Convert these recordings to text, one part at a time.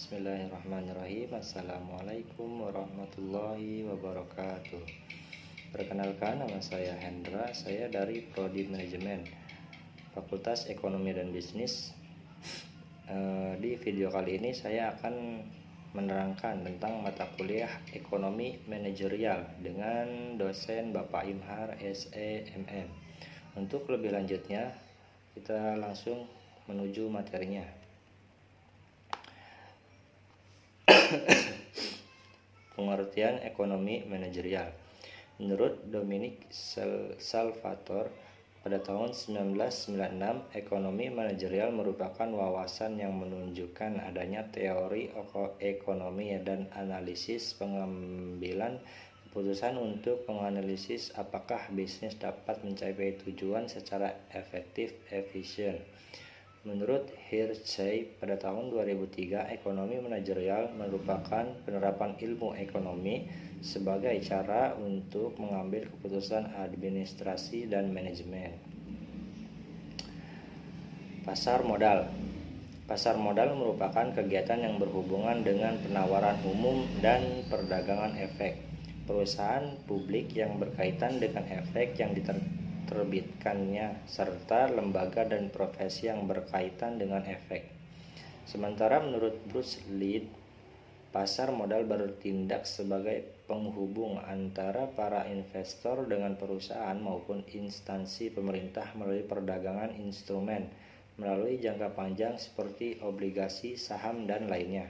Bismillahirrahmanirrahim. Assalamualaikum warahmatullahi wabarakatuh. Perkenalkan, nama saya Hendra. Saya dari Prodi Manajemen Fakultas Ekonomi dan Bisnis. Di video kali ini saya akan menerangkan tentang mata kuliah Ekonomi Manajerial dengan dosen Bapak Imhar SEMM. Untuk lebih lanjutnya, kita langsung menuju materinya. Pengertian ekonomi manajerial. Menurut Dominic Salvatore, pada tahun 1996, ekonomi manajerial merupakan wawasan yang menunjukkan adanya teori ekonomi dan analisis pengambilan keputusan untuk menganalisis apakah bisnis dapat mencapai tujuan secara efisien. Menurut Hirschey, pada tahun 2003, ekonomi manajerial merupakan penerapan ilmu ekonomi sebagai cara untuk mengambil keputusan administrasi dan manajemen. Pasar modal. Pasar modal merupakan kegiatan yang berhubungan dengan penawaran umum dan perdagangan efek. Perusahaan publik yang berkaitan dengan efek yang diterbitkannya, serta lembaga dan profesi yang berkaitan dengan efek. Sementara menurut Bruce Lee, pasar modal bertindak sebagai penghubung antara para investor dengan perusahaan maupun instansi pemerintah melalui perdagangan instrumen melalui jangka panjang seperti obligasi, saham, dan lainnya.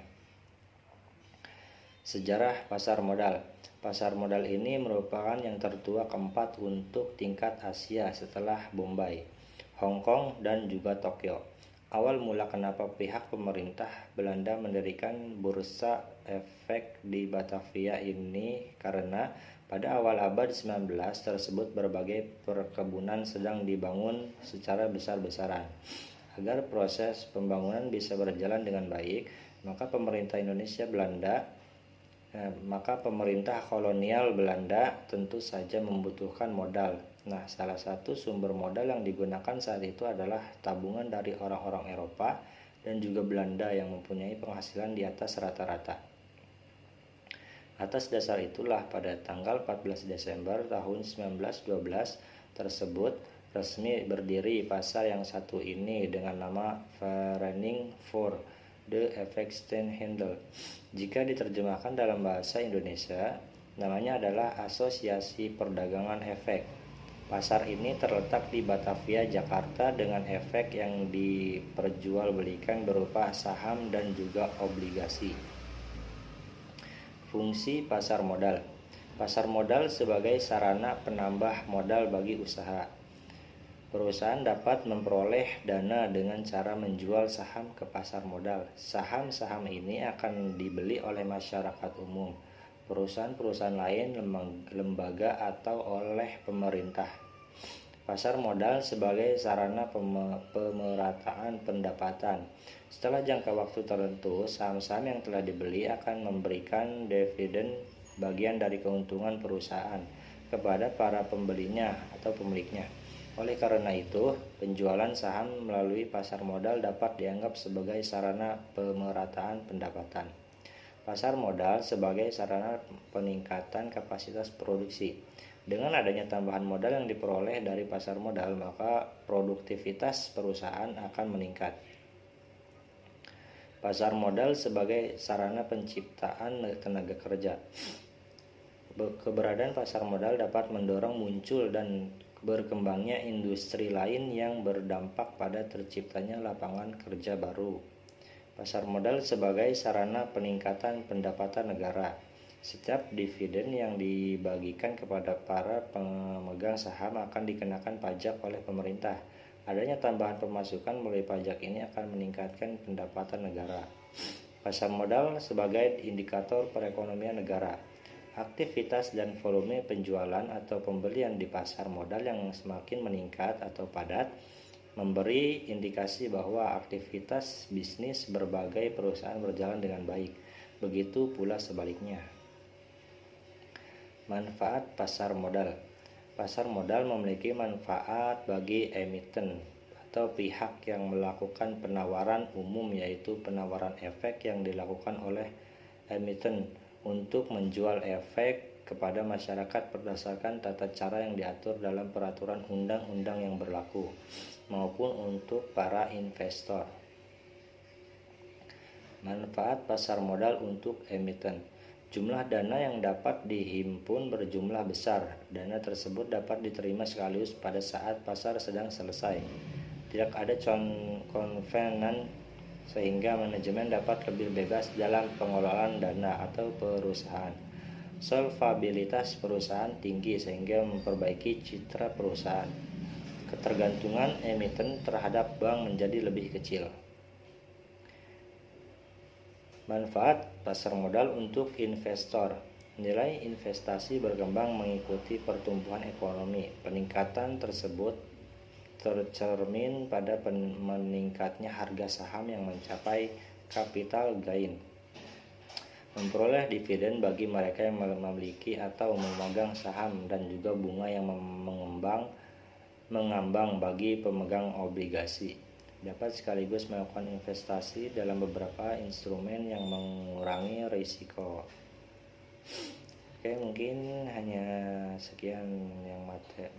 Sejarah pasar modal. Pasar modal ini merupakan yang tertua keempat untuk tingkat Asia setelah Bombay, Hong Kong, dan juga Tokyo. Awal mula kenapa pihak pemerintah Belanda mendirikan bursa efek di Batavia ini karena pada awal abad 19 tersebut berbagai perkebunan sedang dibangun secara besar-besaran. Agar proses pembangunan bisa berjalan dengan baik, maka pemerintah kolonial Belanda tentu saja membutuhkan modal. Nah, salah satu sumber modal yang digunakan saat itu adalah tabungan dari orang-orang Eropa dan juga Belanda yang mempunyai penghasilan di atas rata-rata. Atas dasar itulah pada tanggal 14 Desember tahun 1912 tersebut resmi berdiri pasar yang satu ini dengan nama Vereniging voor de Effectenhandel. Jika diterjemahkan dalam bahasa Indonesia, namanya adalah Asosiasi Perdagangan Efek. Pasar ini terletak di Batavia, Jakarta dengan efek yang diperjualbelikan berupa saham dan juga obligasi. Fungsi pasar modal. Pasar modal sebagai sarana penambah modal bagi usaha. Perusahaan dapat memperoleh dana dengan cara menjual saham ke pasar modal. Saham-saham ini akan dibeli oleh masyarakat umum, perusahaan-perusahaan lain, lembaga, atau oleh pemerintah. Pasar modal sebagai sarana pemerataan pendapatan. Setelah jangka waktu tertentu, saham-saham yang telah dibeli akan memberikan dividen, bagian dari keuntungan perusahaan, kepada para pembelinya atau pemiliknya. Oleh karena itu, penjualan saham melalui pasar modal dapat dianggap sebagai sarana pemerataan pendapatan. Pasar modal sebagai sarana peningkatan kapasitas produksi. Dengan adanya tambahan modal yang diperoleh dari pasar modal, maka produktivitas perusahaan akan meningkat. Pasar modal sebagai sarana penciptaan tenaga kerja. Keberadaan pasar modal dapat mendorong muncul dan berkembangnya industri lain yang berdampak pada terciptanya lapangan kerja baru. Pasar modal sebagai sarana peningkatan pendapatan negara. Setiap dividen yang dibagikan kepada para pemegang saham akan dikenakan pajak oleh pemerintah. Adanya tambahan pemasukan melalui pajak ini akan meningkatkan pendapatan negara. Pasar modal sebagai indikator perekonomian negara. Aktivitas dan volume penjualan atau pembelian di pasar modal yang semakin meningkat atau padat memberi indikasi bahwa aktivitas bisnis berbagai perusahaan berjalan dengan baik. Begitu pula sebaliknya. Manfaat pasar modal. Pasar modal memiliki manfaat bagi emiten atau pihak yang melakukan penawaran umum, yaitu penawaran efek yang dilakukan oleh emiten untuk menjual efek kepada masyarakat berdasarkan tata cara yang diatur dalam peraturan undang-undang yang berlaku, maupun untuk para investor. Manfaat pasar modal untuk emiten. Jumlah dana yang dapat dihimpun berjumlah besar. Dana tersebut dapat diterima sekaligus pada saat pasar sedang selesai. Tidak ada konvenan sehingga manajemen dapat lebih bebas dalam pengelolaan dana atau perusahaan. Solvabilitas perusahaan tinggi sehingga memperbaiki citra perusahaan. Ketergantungan emiten terhadap bank menjadi lebih kecil. Manfaat pasar modal untuk investor. Nilai investasi berkembang mengikuti pertumbuhan ekonomi. Peningkatan tersebut tercermin pada meningkatnya harga saham yang mencapai capital gain. Memperoleh dividen bagi mereka yang memiliki atau memegang saham, dan juga bunga yang mengambang bagi pemegang obligasi. Dapat sekaligus melakukan investasi dalam beberapa instrumen yang mengurangi risiko. Oke, mungkin hanya sekian yang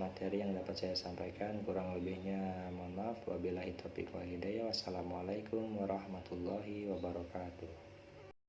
materi yang dapat saya sampaikan. Kurang lebihnya mohon maaf. Wabillahi taufiq wal hidayah. Wassalamualaikum warahmatullahi wabarakatuh.